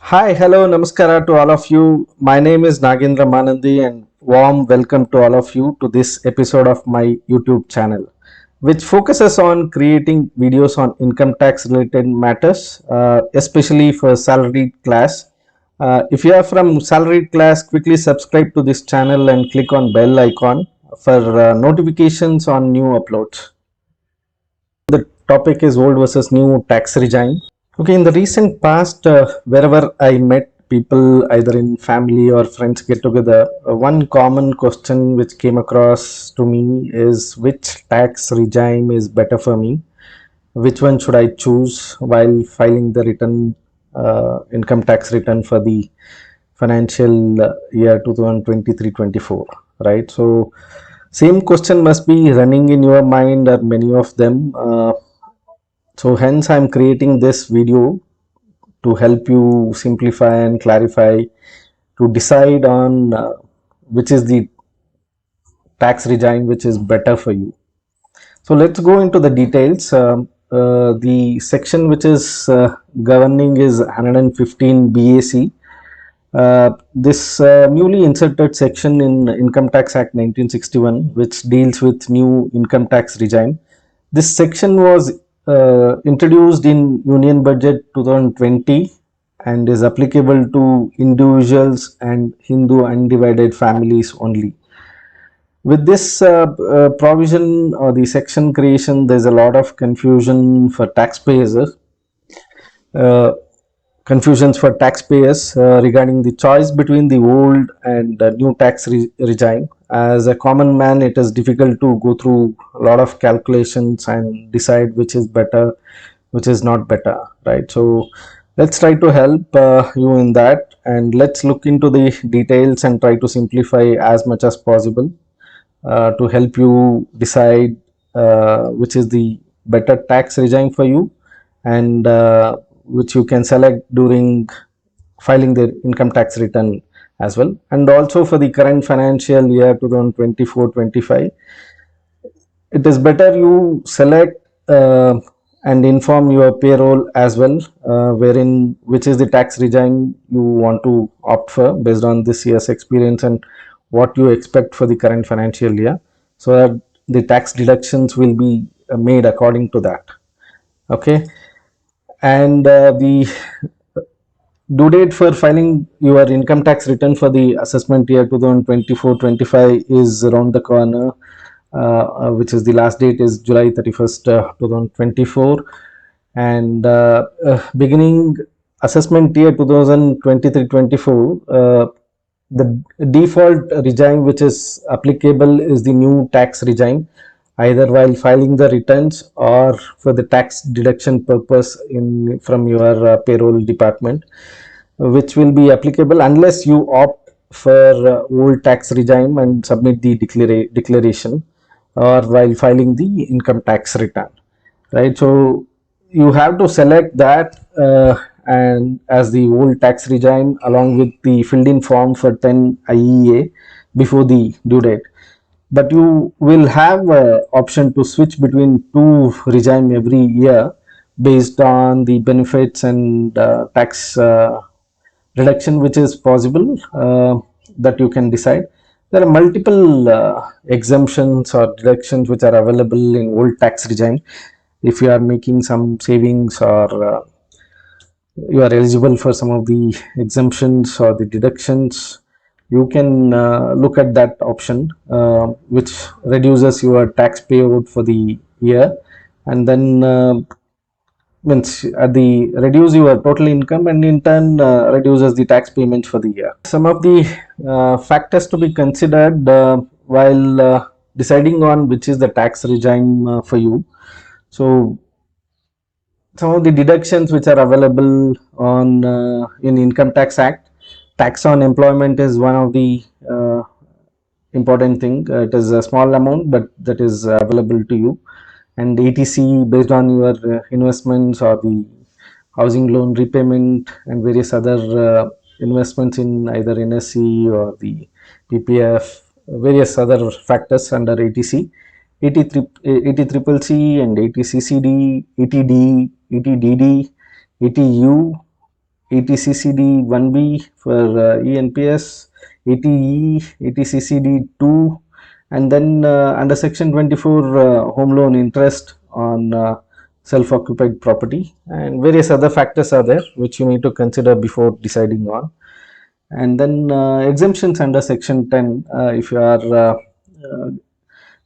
Hi, hello, namaskara to all of you. My name is Nagendra Manandi and warm welcome to all of you to this episode of my YouTube channel, which focuses on creating videos on income tax related matters, especially for salaried class. If you are from salaried class, quickly subscribe to this channel and click on bell icon for notifications on new uploads. The topic is old versus new tax regime. Okay, in the recent past, wherever I met people, either in family or friends get together, one common question which came across to me is which tax regime is better for me? Which one should I choose while filing the return, income tax return for the financial year 2023-24, right? So, same question must be running in your mind, or many of them. So, hence, I'm creating this video to help you simplify and clarify to decide on which is the tax regime which is better for you. So let's go into the details. The section which is governing is 115 BAC. This newly inserted section in Income Tax Act 1961, which deals with new income tax regime. This section was introduced in Union Budget 2020 and is applicable to individuals and Hindu undivided families only. With this provision or the section creation, there's a lot of uh, confusions for taxpayers regarding the choice between the old and new tax regime. As a common man, it is difficult to go through a lot of calculations and decide which is better, which is not better, right? So let's try to help you in that, and let's look into the details and try to simplify as much as possible to help you decide which is the better tax regime for you, and which you can select during filing the income tax return as well. And also for the current financial year 2024-25, it is better you select and inform your payroll as well, wherein which is the tax regime you want to opt for based on this year's experience and what you expect for the current financial year, so that the tax deductions will be made according to that. Okay, and the due date for filing your income tax return for the assessment year 2024-25 is around the corner, which is the last date is July 31st, 2024. And beginning assessment year 2023-24, the default regime which is applicable is the new tax regime, either while filing the returns or for the tax deduction purpose in from your payroll department, which will be applicable unless you opt for old tax regime and submit the declaration, or while filing the income tax return, right? So you have to select that and as the old tax regime along with the filled in form for 10 IEA before the due date, but you will have option to switch between two regime every year based on the benefits and tax reduction which is possible, that you can decide. There are multiple exemptions or deductions which are available in old tax regime. If you are making some savings, or you are eligible for some of the exemptions or the deductions, you can look at that option, which reduces your tax payout for the year, and then means at the reduce your total income, and in turn reduces the tax payments for the year. Some of the factors to be considered while deciding on which is the tax regime for you. So some of the deductions which are available on in Income Tax Act, tax on employment is one of the important thing. It is a small amount, but that is available to you. And ATC based on your investments, or the housing loan repayment, and various other investments in either NSC or the PPF, various other factors under ATC, 80CCC and 80CCD, ETD, ETDD, ETU, 80CCD 1B for ENPS, 80E, 80CCD 2, and then under section 24 home loan interest on self-occupied property, and various other factors are there which you need to consider before deciding on. And then exemptions under section 10, if you are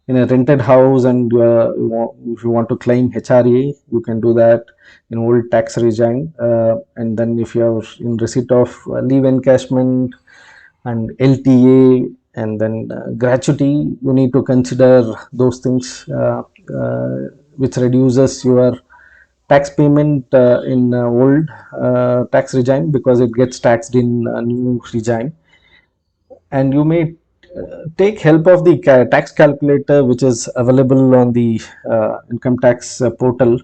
in a rented house and if you want to claim HRA, you can do that in old tax regime. And then if you are in receipt of leave encashment and LTA and then gratuity, you need to consider those things which reduces your tax payment in old tax regime because it gets taxed in new regime. And you may take help of the tax calculator which is available on the income tax portal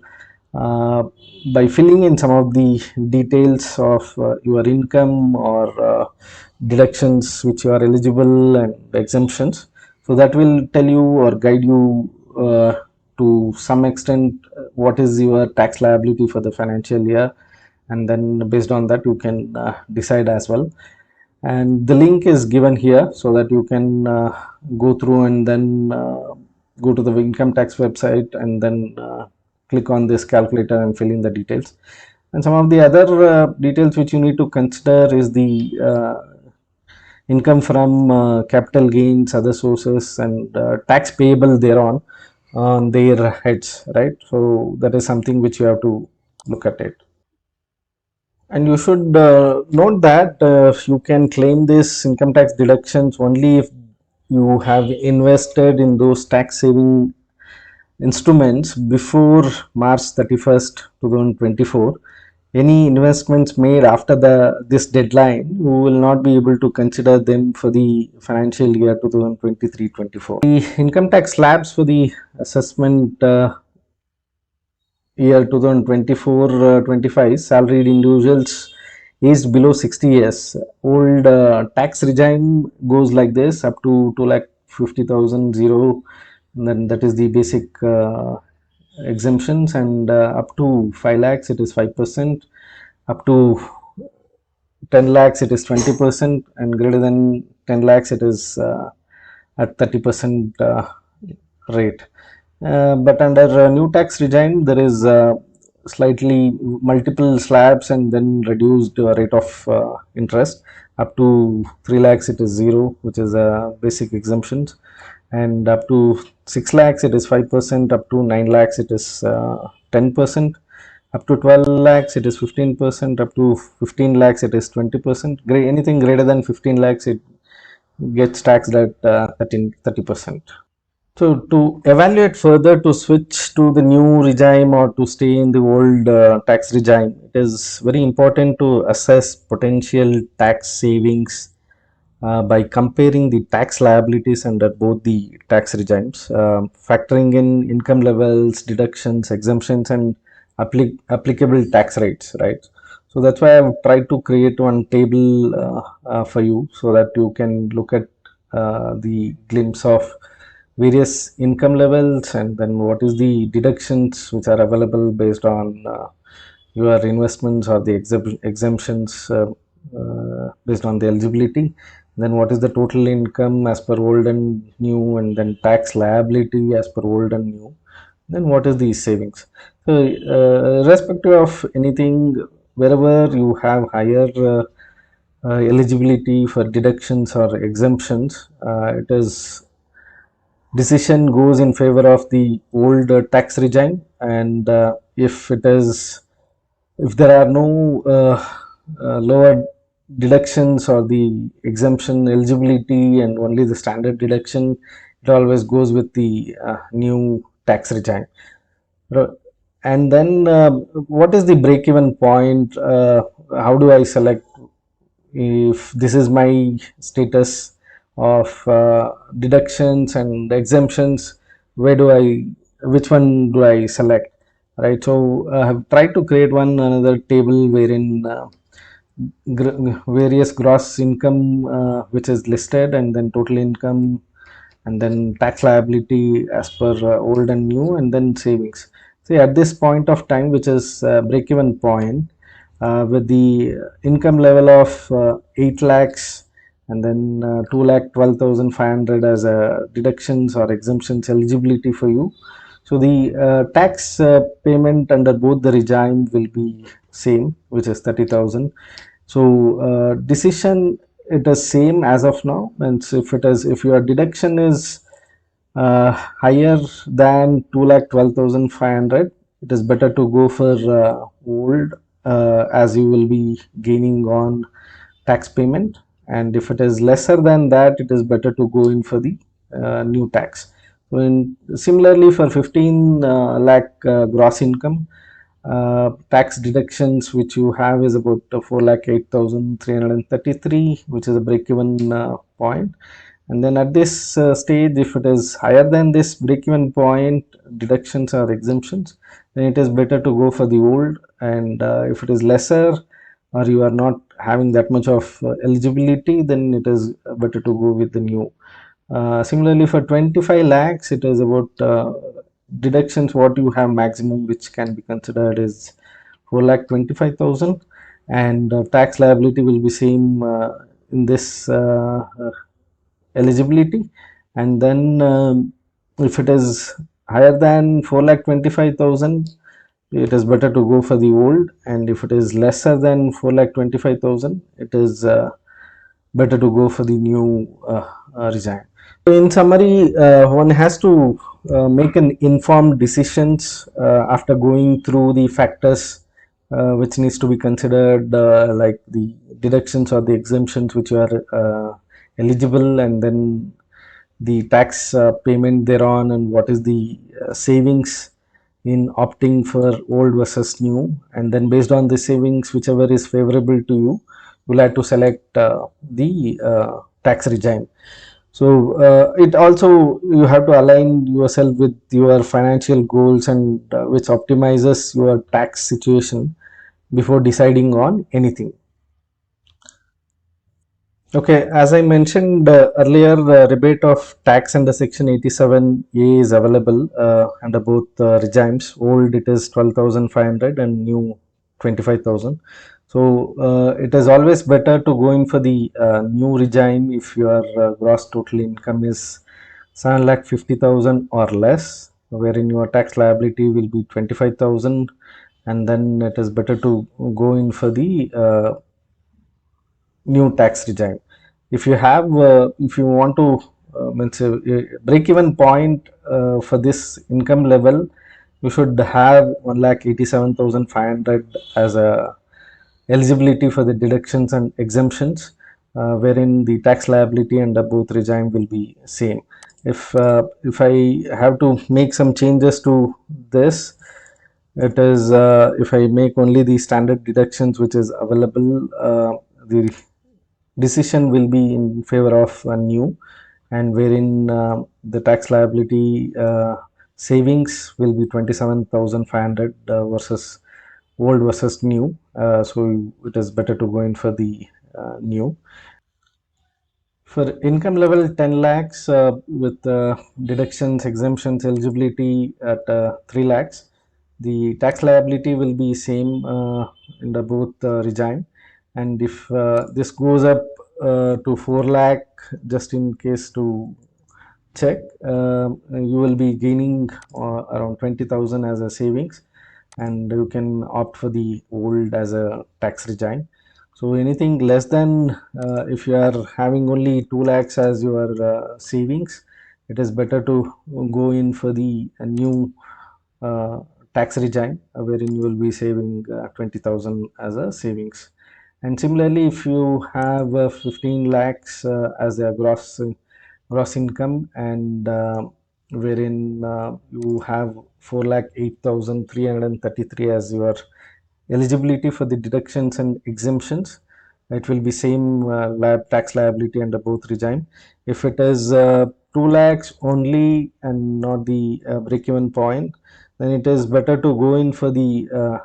uh, by filling in some of the details of your income or deductions which you are eligible and exemptions. So that will tell you or guide you to some extent what is your tax liability for the financial year, and then based on that you can decide as well. And the link is given here so that you can go through and then go to the income tax website and then click on this calculator and fill in the details. And some of the other details which you need to consider is the income from capital gains, other sources, and tax payable thereon on their heads, right? So that is something which you have to look at it. And you should note that you can claim this income tax deductions only if you have invested in those tax saving instruments before March 31st, 2024. Any investments made after this deadline, you will not be able to consider them for the financial year 2023-24. The income tax slabs for the assessment year 2024-25, salaried individuals aged below 60 years. Old tax regime goes like this: up to 2,50,000 zero, then that is the basic exemptions, and up to 5 lakhs it is 5%, up to 10 lakhs it is 20%, and greater than 10 lakhs it is at 30% rate. But under new tax regime, there is slightly multiple slabs and then reduced rate of interest. Up to 3 lakhs, it is zero, which is basic exemptions, and up to 6 lakhs, it is 5%. Up to 9 lakhs, it is 10%. Up to 12 lakhs, it is 15%. Up to 15 lakhs, it is 20%. Anything greater than 15 lakhs, it gets taxed at 30%. So to evaluate further to switch to the new regime or to stay in the old tax regime, it is very important to assess potential tax savings by comparing the tax liabilities under both the tax regimes, factoring in income levels, deductions, exemptions, and applicable tax rates, right? So that's why I've tried to create one table for you so that you can look at the glimpse of various income levels and then what is the deductions which are available based on your investments or the exemptions based on the eligibility. Then what is the total income as per old and new, and then tax liability as per old and new. Then what is the savings. So irrespective of anything, wherever you have higher eligibility for deductions or exemptions, it is decision goes in favor of the old tax regime. And if there are no lower deductions or the exemption eligibility and only the standard deduction, it always goes with the new tax regime. And then what is the break even point? How do I select if this is my status of deductions and exemptions? Where do I, which one do I select, right? So I have tried to create one another table wherein various gross income which is listed, and then total income, and then tax liability as per old and new, and then savings. See, at this point of time, which is break even point, with the income level of 8 lakhs and then 2 lakh 12,500 as deductions or exemptions eligibility for you. So the tax payment under both the regime will be same, which is 30,000. So decision, it is same as of now. And so if your deduction is higher than 2,12,500, it is better to go for old, as you will be gaining on tax payment. And if it is lesser than that, it is better to go in for the new tax. So similarly for 15 lakh gross income, tax deductions which you have is about 4 lakh 8,333, which is a break even point. And then at this stage, if it is higher than this break even point, deductions or exemptions, then it is better to go for the old. And if it is lesser, or you are not having that much of eligibility, then it is better to go with the new. Similarly, for 25 lakhs, it is about deductions. What you have maximum, which can be considered, is 4 lakh 25,000, and tax liability will be same in this eligibility. And then if it is higher than 4 lakh 25,000, it is better to go for the old. And if it is lesser than 4 lakh 25,000, it is better to go for the new regime. So in summary, one has to make an informed decisions after going through the factors which needs to be considered, like the deductions or the exemptions which you are eligible, and then the tax payment thereon, and what is the savings in opting for old versus new. And then based on the savings, whichever is favorable to you, you'll have to select the tax regime. So it also, you have to align yourself with your financial goals, and which optimizes your tax situation before deciding on anything. Okay, as I mentioned earlier, the rebate of tax under Section 87A is available under both regimes. Old, it is 12,500, and new 25,000. So it is always better to go in for the new regime if your gross total income is 7,50,000 or less, wherein your tax liability will be 25,000, and then it is better to go in for the new tax regime. If you have, if you want to, means break even point for this income level, you should have 1,87,500 as a eligibility for the deductions and exemptions, wherein the tax liability under both regime will be same. If I have to make some changes to this, it is if I make only the standard deductions which is available, the decision will be in favor of new, and wherein the tax liability savings will be 27,500 versus old versus new. So it is better to go in for the new. For income level 10 lakhs with deductions, exemptions, eligibility at 3 lakhs, the tax liability will be same in the both regime. And if this goes up to 4 lakh, just in case to check, you will be gaining around 20,000 as a savings, and you can opt for the old as a tax regime. So anything less than, if you are having only 2 lakhs as your savings, it is better to go in for the new uh, tax regime, wherein you will be saving 20,000 as a savings. And similarly, if you have 15 lakhs as a gross income, and wherein you have 4 lakh 8,333 as your eligibility for the deductions and exemptions, it will be same tax liability under both regime. If it is 2 lakhs only and not the break even point, then it is better to go in for the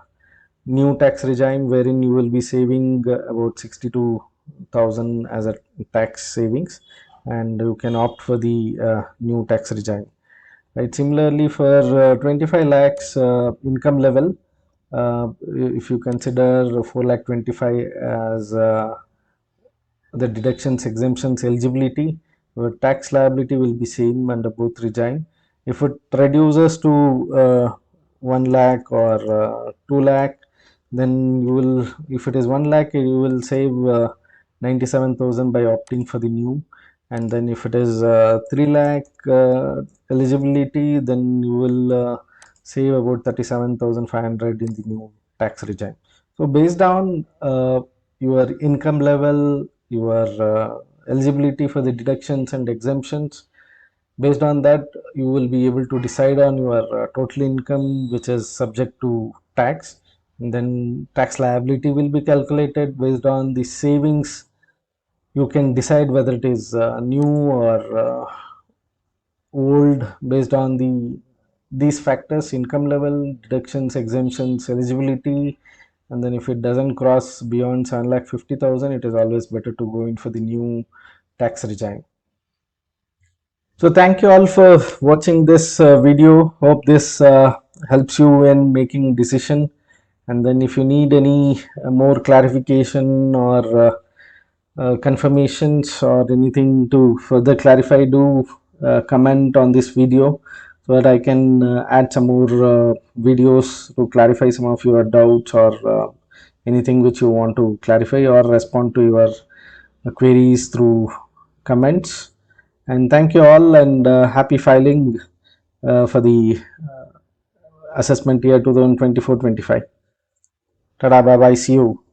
new tax regime, wherein you will be saving about 62,000 as a tax savings, and you can opt for the new tax regime. Right. Similarly, for 25 lakhs income level, If you consider 4 lakh 25 as the deductions exemptions eligibility, your tax liability will be same under both regime. If it reduces to 1 lakh or 2 lakh, then you will, if it is 1 lakh, you will save 97,000 by opting for the new. And then if it is 3 lakh eligibility, then you will save about 37,500 in the new tax regime. So based on your income level, your eligibility for the deductions and exemptions, based on that you will be able to decide on your total income which is subject to tax, and then tax liability will be calculated based on the savings. You can decide whether it is new or old based on these factors: income level, deductions, exemptions, eligibility. And then if it doesn't cross beyond 7,50,000, it is always better to go in for the new tax regime. So thank you all for watching this video. Hope this helps you in making decision. And then if you need any more clarification or confirmations or anything to further clarify, do comment on this video so that I can add some more videos to clarify some of your doubts or anything which you want to clarify, or respond to your queries through comments. And thank you all, and happy filing for the assessment year 2024-25. Tada, bye bye, see you.